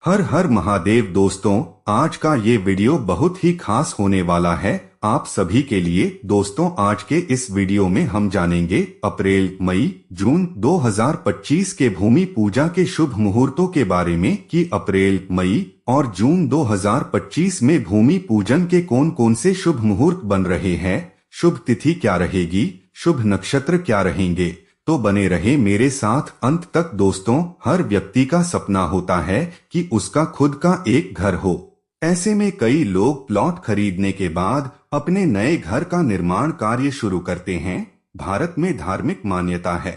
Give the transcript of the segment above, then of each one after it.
हर हर महादेव दोस्तों, आज का ये वीडियो बहुत ही खास होने वाला है आप सभी के लिए। दोस्तों, आज के इस वीडियो में हम जानेंगे अप्रैल, मई, जून 2025 के भूमि पूजा के शुभ मुहूर्तों के बारे में कि अप्रैल, मई और जून 2025 में भूमि पूजन के कौन कौन से शुभ मुहूर्त बन रहे हैं, शुभ तिथि क्या रहेगी, शुभ नक्षत्र क्या रहेंगे। तो बने रहे मेरे साथ अंत तक। दोस्तों, हर व्यक्ति का सपना होता है कि उसका खुद का एक घर हो। ऐसे में कई लोग प्लॉट खरीदने के बाद अपने नए घर का निर्माण कार्य शुरू करते हैं। भारत में धार्मिक मान्यता है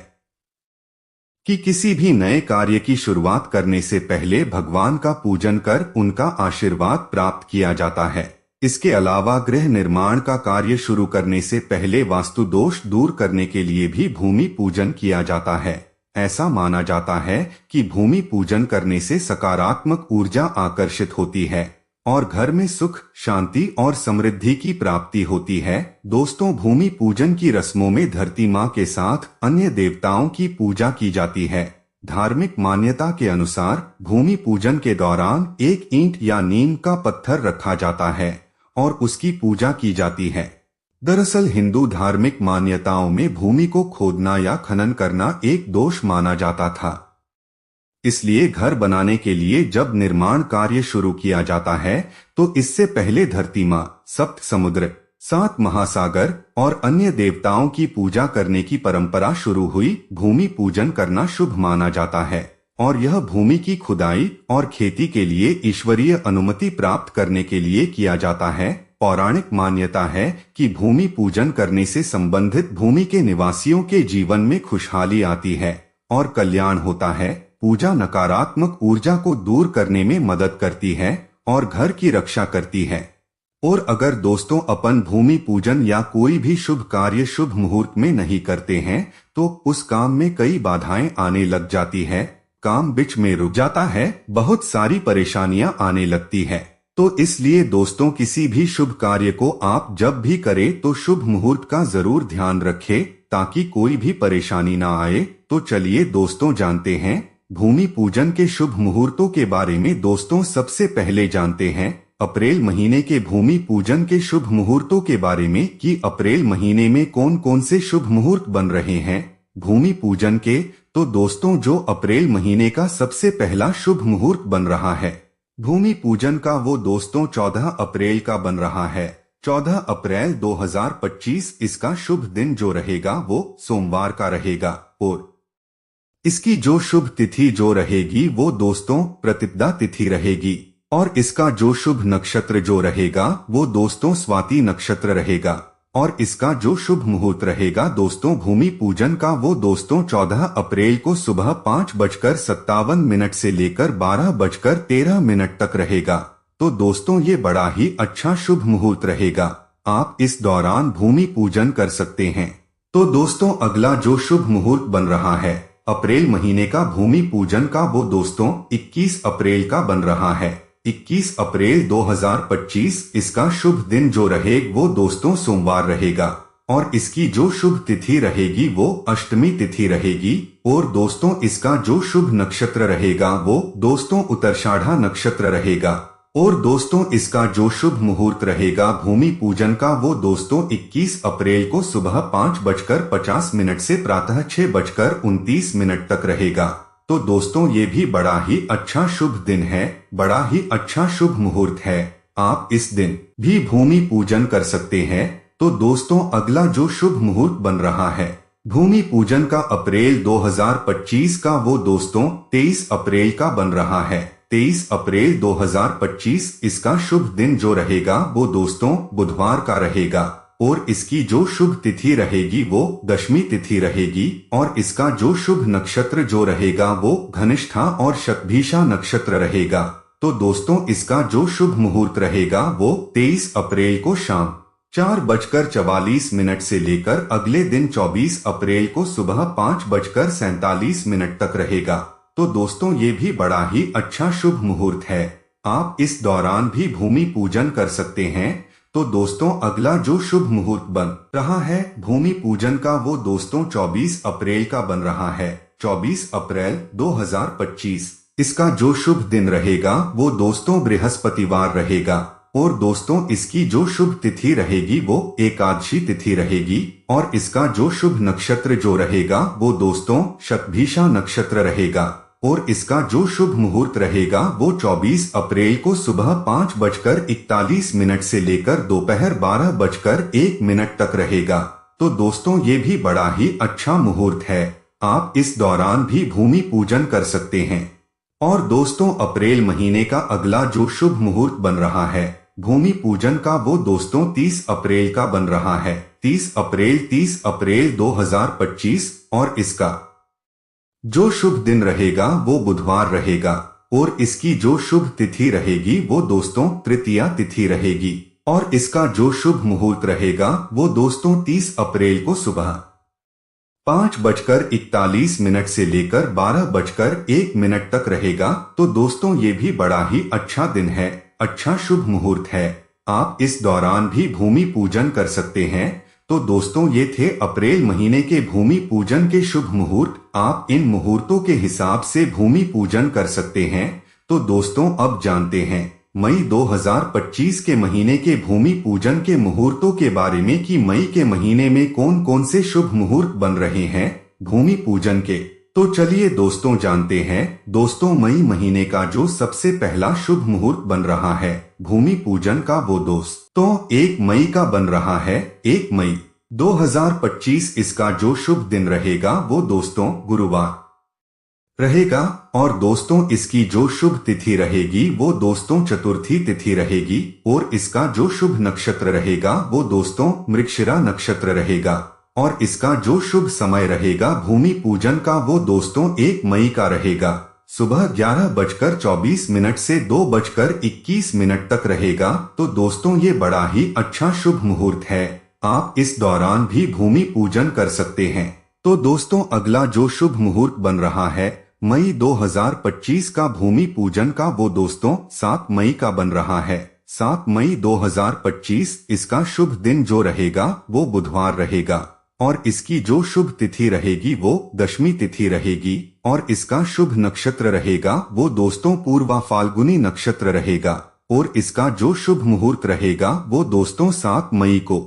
कि किसी भी नए कार्य की शुरुआत करने से पहले भगवान का पूजन कर उनका आशीर्वाद प्राप्त किया जाता है। इसके अलावा गृह निर्माण का कार्य शुरू करने से पहले वास्तु दोष दूर करने के लिए भी भूमि पूजन किया जाता है। ऐसा माना जाता है कि भूमि पूजन करने से सकारात्मक ऊर्जा आकर्षित होती है और घर में सुख, शांति और समृद्धि की प्राप्ति होती है। दोस्तों, भूमि पूजन की रस्मों में धरती माँ के साथ अन्य देवताओं की पूजा की जाती है। धार्मिक मान्यता के अनुसार भूमि पूजन के दौरान एक ईंट या नीम का पत्थर रखा जाता है और उसकी पूजा की जाती है। दरअसल हिंदू धार्मिक मान्यताओं में भूमि को खोदना या खनन करना एक दोष माना जाता था। इसलिए घर बनाने के लिए जब निर्माण कार्य शुरू किया जाता है तो इससे पहले धरती माँ, सप्त समुद्र, 7 महासागर और अन्य देवताओं की पूजा करने की परंपरा शुरू हुई। भूमि पूजन करना शुभ माना जाता है और यह भूमि की खुदाई और खेती के लिए ईश्वरीय अनुमति प्राप्त करने के लिए किया जाता है। पौराणिक मान्यता है कि भूमि पूजन करने से संबंधित भूमि के निवासियों के जीवन में खुशहाली आती है और कल्याण होता है। पूजा नकारात्मक ऊर्जा को दूर करने में मदद करती है और घर की रक्षा करती है। और अगर दोस्तों अपन भूमि पूजन या कोई भी शुभ कार्य शुभ मुहूर्त में नहीं करते हैं तो उस काम में कई बाधाएं आने लग जाती है, काम बीच में रुक जाता है, बहुत सारी परेशानियां आने लगती है। तो इसलिए दोस्तों, किसी भी शुभ कार्य को आप जब भी करें तो शुभ मुहूर्त का जरूर ध्यान रखें ताकि कोई भी परेशानी ना आए। तो चलिए दोस्तों, जानते हैं भूमि पूजन के शुभ मुहूर्तों के बारे में। दोस्तों, सबसे पहले जानते हैं अप्रैल महीने के भूमि पूजन के शुभ मुहूर्तों के बारे में कि अप्रैल महीने में कौन कौन से शुभ मुहूर्त बन रहे हैं भूमि पूजन के। तो दोस्तों, जो अप्रैल महीने का सबसे पहला शुभ मुहूर्त बन रहा है भूमि पूजन का, वो दोस्तों 14 अप्रैल का बन रहा है। 14 अप्रैल 2025 इसका शुभ दिन जो रहेगा वो सोमवार का रहेगा और इसकी जो शुभ तिथि जो रहेगी वो दोस्तों प्रतिपदा तिथि रहेगी और इसका जो शुभ नक्षत्र जो रहेगा वो दोस्तों स्वाति नक्षत्र रहेगा और इसका जो शुभ मुहूर्त रहेगा दोस्तों भूमि पूजन का वो दोस्तों 14 अप्रैल को सुबह 5:57 से लेकर 12:13 तक रहेगा। तो दोस्तों, ये बड़ा ही अच्छा शुभ मुहूर्त रहेगा, आप इस दौरान भूमि पूजन कर सकते हैं। तो दोस्तों, अगला जो शुभ मुहूर्त बन रहा है अप्रैल महीने का भूमि पूजन का, वो दोस्तों 21 अप्रैल का बन रहा है। 21 अप्रैल 2025 इसका शुभ दिन जो रहेगा वो दोस्तों सोमवार रहेगा और इसकी जो शुभ तिथि रहेगी वो अष्टमी तिथि रहेगी और दोस्तों इसका जो शुभ नक्षत्र रहेगा वो दोस्तों उत्तराषाढ़ा नक्षत्र रहेगा और दोस्तों इसका जो शुभ मुहूर्त रहेगा भूमि पूजन का वो दोस्तों 21 अप्रैल को सुबह 5:50 से प्रातः 6:29 तक रहेगा। तो दोस्तों, ये भी बड़ा ही अच्छा शुभ दिन है, बड़ा ही अच्छा शुभ मुहूर्त है, आप इस दिन भी भूमि पूजन कर सकते हैं। तो दोस्तों, अगला जो शुभ मुहूर्त बन रहा है भूमि पूजन का अप्रैल 2025 का, वो दोस्तों 23 अप्रैल का बन रहा है। 23 अप्रैल 2025 इसका शुभ दिन जो रहेगा वो दोस्तों बुधवार का रहेगा और इसकी जो शुभ तिथि रहेगी वो दशमी तिथि रहेगी और इसका जो शुभ नक्षत्र जो रहेगा वो घनिष्ठा और शतभिषा नक्षत्र रहेगा। तो दोस्तों, इसका जो शुभ मुहूर्त रहेगा वो 23 अप्रैल को शाम 4:44 से लेकर अगले दिन 24 अप्रैल को सुबह 5:47 तक रहेगा। तो दोस्तों, ये भी बड़ा ही अच्छा शुभ मुहूर्त है, आप इस दौरान भी भूमि पूजन कर सकते हैं। तो दोस्तों, अगला जो शुभ मुहूर्त बन रहा है भूमि पूजन का, वो दोस्तों 24 अप्रैल का बन रहा है। 24 अप्रैल 2025 इसका जो शुभ दिन रहेगा वो दोस्तों बृहस्पतिवार रहेगा। और दोस्तों इसकी जो शुभ तिथि रहेगी वो एकादशी तिथि रहेगी। और इसका जो शुभ नक्षत्र जो रहेगा वो दोस्तों शतभिषा नक्षत्र रहेगा। और इसका जो शुभ मुहूर्त रहेगा वो 24 अप्रैल को सुबह 5:41 से लेकर दोपहर 12:01 तक रहेगा। तो दोस्तों ये भी बड़ा ही अच्छा मुहूर्त है। आप इस दौरान भी भूमि पूजन कर सकते हैं। और दोस्तों अप्रैल महीने का अगला जो शुभ मुहूर्त बन रहा है भूमि पूजन का वो दोस्तों 30 अप्रैल का बन रहा है। 30 अप्रैल 2025। और इसका जो शुभ दिन रहेगा वो बुधवार रहेगा। और इसकी जो शुभ तिथि रहेगी वो दोस्तों तृतीया तिथि रहेगी। और इसका जो शुभ मुहूर्त रहेगा वो दोस्तों 30 अप्रैल को सुबह 5:41 से लेकर 12:01 तक रहेगा। तो दोस्तों ये भी बड़ा ही अच्छा दिन है, अच्छा शुभ मुहूर्त है। आप इस दौरान भी भूमि पूजन कर सकते हैं। तो दोस्तों ये थे अप्रैल महीने के भूमि पूजन के शुभ मुहूर्त। आप इन मुहूर्तों के हिसाब से भूमि पूजन कर सकते हैं। तो दोस्तों अब जानते हैं मई 2025 के महीने के भूमि पूजन के मुहूर्तों के बारे में कि मई के महीने में कौन कौन से शुभ मुहूर्त बन रहे हैं भूमि पूजन के। तो चलिए दोस्तों जानते हैं। दोस्तों मई महीने का जो सबसे पहला शुभ मुहूर्त बन रहा है भूमि पूजन का वो दोस्तों 1 मई का बन रहा है। 1 मई 2025 इसका जो शुभ दिन रहेगा वो दोस्तों गुरुवार रहेगा। और दोस्तों इसकी जो शुभ तिथि रहेगी वो दोस्तों चतुर्थी तिथि रहेगी। और इसका जो शुभ नक्षत्र रहेगा वो दोस्तों मृगशिरा नक्षत्र रहेगा। और इसका जो शुभ समय रहेगा भूमि पूजन का वो दोस्तों 1 मई का रहेगा। सुबह 11:24 से 2:21 तक रहेगा। तो दोस्तों ये बड़ा ही अच्छा शुभ मुहूर्त है। आप इस दौरान भी भूमि पूजन कर सकते हैं। तो दोस्तों अगला जो शुभ मुहूर्त बन रहा है मई 2025 का भूमि पूजन का वो दोस्तों 7 मई का बन रहा है। 7 मई 2025 इसका शुभ दिन जो रहेगा वो बुधवार रहेगा। और इसकी जो शुभ तिथि रहेगी वो दशमी तिथि रहेगी। और इसका शुभ नक्षत्र रहेगा वो दोस्तों पूर्वा फाल्गुनी नक्षत्र रहेगा। और इसका जो शुभ मुहूर्त रहेगा वो दोस्तों 7 मई को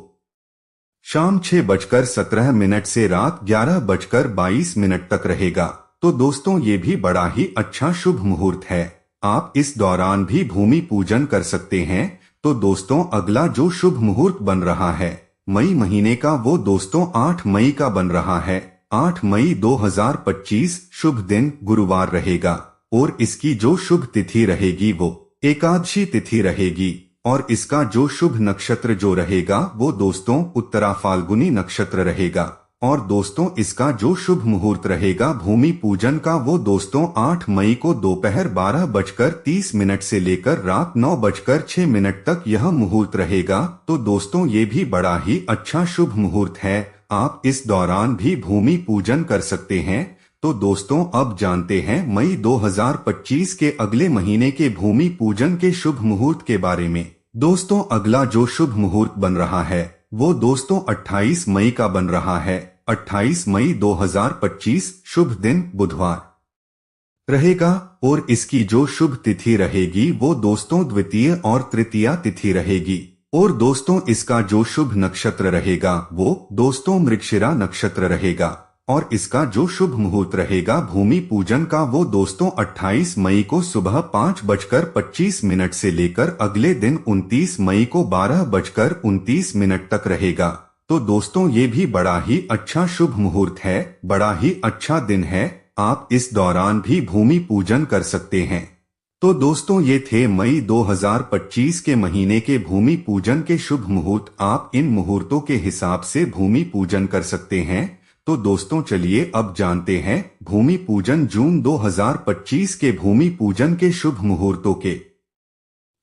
शाम 6:17 से रात 11:22 तक रहेगा। तो दोस्तों ये भी बड़ा ही अच्छा शुभ मुहूर्त है। आप इस दौरान भी भूमि पूजन कर सकते हैं। तो दोस्तों अगला जो शुभ मुहूर्त बन रहा है मई महीने का वो दोस्तों 8 मई का बन रहा है। 8 मई 2025 शुभ दिन गुरुवार रहेगा। और इसकी जो शुभ तिथि रहेगी वो एकादशी तिथि रहेगी। और इसका जो शुभ नक्षत्र जो रहेगा वो दोस्तों उत्तरा फाल्गुनी नक्षत्र रहेगा। और दोस्तों इसका जो शुभ मुहूर्त रहेगा भूमि पूजन का वो दोस्तों 8 मई को दोपहर 12:30 से लेकर रात 9:06 तक यह मुहूर्त रहेगा। तो दोस्तों ये भी बड़ा ही अच्छा शुभ मुहूर्त है। आप इस दौरान भी भूमि पूजन कर सकते हैं। तो दोस्तों अब जानते हैं मई 2025 के अगले महीने के भूमि पूजन के शुभ मुहूर्त के बारे में। दोस्तों अगला जो शुभ मुहूर्त बन रहा है वो दोस्तों 28 मई का बन रहा है। 28 मई 2025 शुभ दिन बुधवार रहेगा। और इसकी जो शुभ तिथि रहेगी वो दोस्तों द्वितीय और तृतीया तिथि रहेगी। और दोस्तों इसका जो शुभ नक्षत्र रहेगा वो दोस्तों मृगशिरा नक्षत्र रहेगा। और इसका जो शुभ मुहूर्त रहेगा भूमि पूजन का वो दोस्तों 28 मई को सुबह 5:25 से लेकर अगले दिन 29 मई को 12:29 तक रहेगा। तो दोस्तों ये भी बड़ा ही अच्छा शुभ मुहूर्त है, बड़ा ही अच्छा दिन है। आप इस दौरान भी भूमि पूजन कर सकते हैं। तो दोस्तों ये थे मई 2025 के महीने के भूमि पूजन के शुभ मुहूर्त। आप इन मुहूर्तों के हिसाब से भूमि पूजन कर सकते हैं। तो दोस्तों चलिए अब जानते हैं भूमि पूजन जून 2025 के भूमि पूजन के शुभ मुहूर्तों के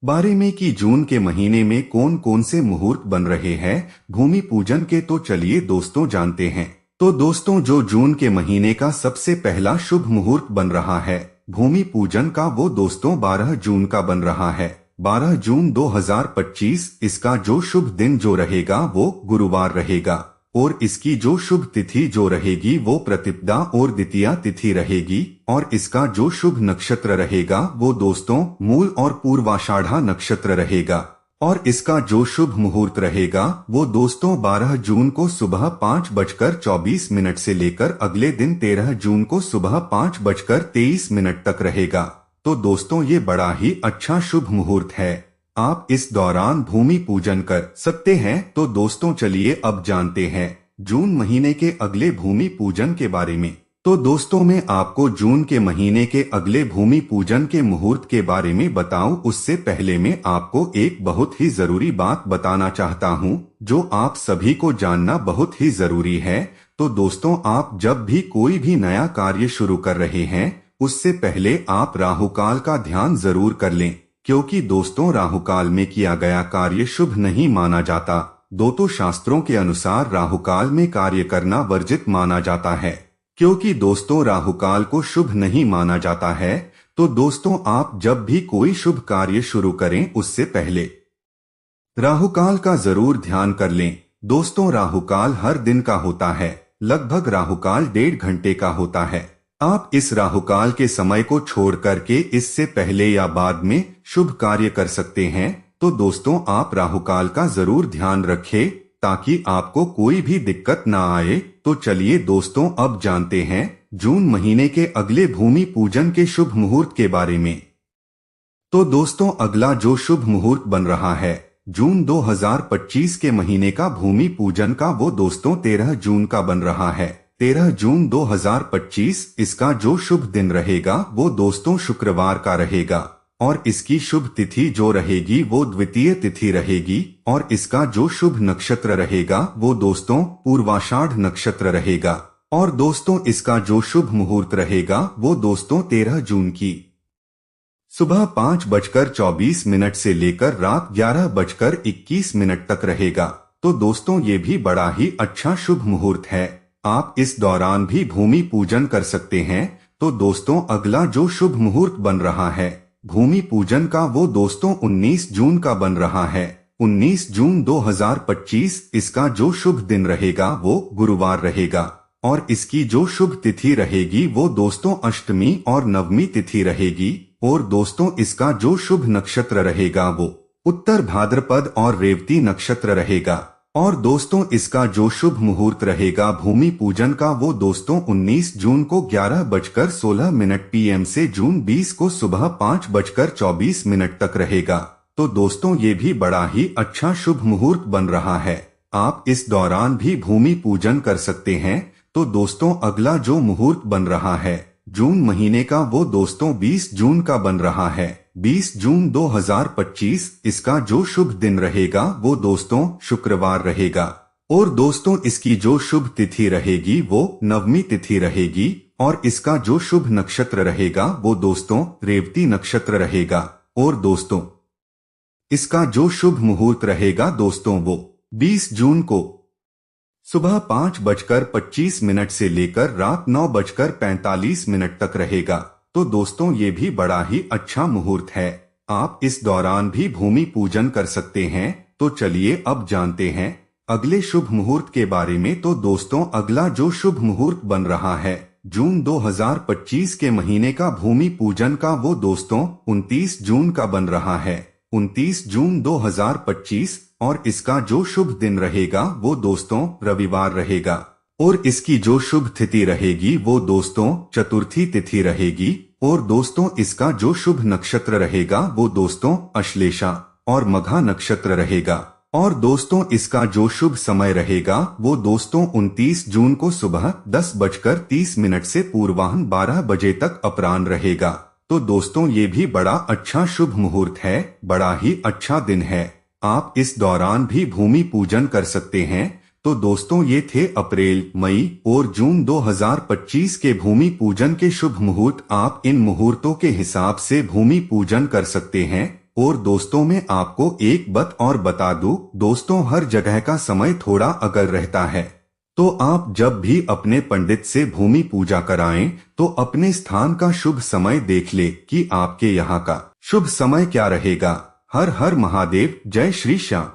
बारे में कि जून के महीने में कौन कौन से मुहूर्त बन रहे हैं भूमि पूजन के। तो चलिए दोस्तों जानते हैं। तो दोस्तों जो जून के महीने का सबसे पहला शुभ मुहूर्त बन रहा है भूमि पूजन का वो दोस्तों 12 जून का बन रहा है। 12 जून 2025 इसका जो शुभ दिन जो रहेगा वो गुरुवार रहेगा। और इसकी जो शुभ तिथि जो रहेगी वो प्रतिपदा और द्वितीया तिथि रहेगी, और इसका जो शुभ नक्षत्र रहेगा वो दोस्तों मूल और पूर्वाषाढ़ा नक्षत्र रहेगा, और इसका जो शुभ मुहूर्त रहेगा वो दोस्तों 12 जून को सुबह 5:24 से लेकर अगले दिन 13 जून को सुबह 5:23 तक रहेगा। तो दोस्तों ये बड़ा ही अच्छा शुभ मुहूर्त है, आप इस दौरान भूमि पूजन कर सकते हैं। तो दोस्तों चलिए अब जानते हैं जून महीने के अगले भूमि पूजन के बारे में। तो दोस्तों मैं आपको जून के महीने के अगले भूमि पूजन के मुहूर्त के बारे में बताऊं, उससे पहले मैं आपको एक बहुत ही जरूरी बात बताना चाहता हूं, जो आप सभी को जानना बहुत ही जरूरी है। तो दोस्तों आप जब भी कोई भी नया कार्य शुरू कर रहे हैं, उससे पहले आप राहुकाल का ध्यान जरूर कर लें, क्योंकि दोस्तों राहुकाल में किया गया कार्य शुभ नहीं माना जाता। दोस्तों शास्त्रों के अनुसार राहुकाल में कार्य करना वर्जित माना जाता है, क्योंकि दोस्तों राहुकाल को शुभ नहीं माना जाता है। तो दोस्तों आप जब भी कोई शुभ कार्य शुरू करें, उससे पहले राहुकाल का जरूर ध्यान कर लें। दोस्तों राहुकाल हर दिन का होता है, लगभग राहुकाल 1.5 घंटे का होता है। आप इस राहुकाल के समय को छोड़ करके इससे पहले या बाद में शुभ कार्य कर सकते हैं। तो दोस्तों आप राहुकाल का जरूर ध्यान रखें, ताकि आपको कोई भी दिक्कत ना आए। तो चलिए दोस्तों अब जानते हैं जून महीने के अगले भूमि पूजन के शुभ मुहूर्त के बारे में। तो दोस्तों अगला जो शुभ मुहूर्त बन रहा है जून 2025 के महीने का भूमि पूजन का, वो दोस्तों 13 जून का बन रहा है। 13 जून 2025 इसका जो शुभ दिन रहेगा वो दोस्तों शुक्रवार का रहेगा, और इसकी शुभ तिथि जो रहेगी वो द्वितीय तिथि रहेगी, और इसका जो शुभ नक्षत्र रहेगा वो दोस्तों पूर्वाषाढ़ नक्षत्र रहेगा, और दोस्तों इसका जो शुभ मुहूर्त रहेगा वो दोस्तों 13 जून की सुबह 5:24 से लेकर रात 11:21 तक रहेगा। तो दोस्तों ये भी बड़ा ही अच्छा शुभ मुहूर्त है, आप इस दौरान भी भूमि पूजन कर सकते हैं। तो दोस्तों अगला जो शुभ मुहूर्त बन रहा है भूमि पूजन का, वो दोस्तों 19 जून का बन रहा है। 19 जून 2025 इसका जो शुभ दिन रहेगा वो गुरुवार रहेगा, और इसकी जो शुभ तिथि रहेगी वो दोस्तों अष्टमी और नवमी तिथि रहेगी, और दोस्तों इसका जो शुभ नक्षत्र रहेगा वो उत्तर भाद्रपद और रेवती नक्षत्र रहेगा, और दोस्तों इसका जो शुभ मुहूर्त रहेगा भूमि पूजन का वो दोस्तों 19 जून को 11:16 PM से जून 20 को सुबह 5:24 तक रहेगा। तो दोस्तों ये भी बड़ा ही अच्छा शुभ मुहूर्त बन रहा है, आप इस दौरान भी भूमि पूजन कर सकते हैं। तो दोस्तों अगला जो मुहूर्त बन रहा है जून महीने का, वो दोस्तों 20 जून का बन रहा है। 20 जून 2025 इसका जो शुभ दिन रहेगा वो दोस्तों शुक्रवार रहेगा, और दोस्तों इसकी जो शुभ तिथि रहेगी वो नवमी तिथि रहेगी, और इसका जो शुभ नक्षत्र रहेगा वो दोस्तों रेवती नक्षत्र रहेगा, और दोस्तों इसका जो शुभ मुहूर्त रहेगा दोस्तों वो 20 जून को सुबह 5:25 से लेकर रात 9:45 तक रहेगा। तो दोस्तों ये भी बड़ा ही अच्छा मुहूर्त है, आप इस दौरान भी भूमि पूजन कर सकते हैं। तो चलिए अब जानते हैं अगले शुभ मुहूर्त के बारे में। तो दोस्तों अगला जो शुभ मुहूर्त बन रहा है जून 2025 के महीने का भूमि पूजन का, वो दोस्तों 29 जून का बन रहा है। 29 जून 2025 और इसका जो शुभ दिन रहेगा वो दोस्तों रविवार रहेगा, और इसकी जो शुभ तिथि रहेगी वो दोस्तों चतुर्थी तिथि रहेगी, और दोस्तों इसका जो शुभ नक्षत्र रहेगा वो दोस्तों अश्लेषा और मघा नक्षत्र रहेगा, और दोस्तों इसका जो शुभ समय रहेगा वो दोस्तों 29 जून को सुबह 10:30 से पूर्वाह्न 12 बजे तक अपराह्न रहेगा। तो दोस्तों ये भी बड़ा अच्छा शुभ मुहूर्त है, बड़ा ही अच्छा दिन है, आप इस दौरान भी भूमि पूजन कर सकते हैं। तो दोस्तों ये थे अप्रैल, मई और जून 2025 के भूमि पूजन के शुभ मुहूर्त। आप इन मुहूर्तों के हिसाब से भूमि पूजन कर सकते हैं। और दोस्तों मैं आपको एक बात और बता दूं, दोस्तों हर जगह का समय थोड़ा अलग रहता है, तो आप जब भी अपने पंडित से भूमि पूजा कराएं तो अपने स्थान का शुभ समय देख ले कि आपके यहाँ का शुभ समय क्या रहेगा। हर हर महादेव, जय श्री श्याम।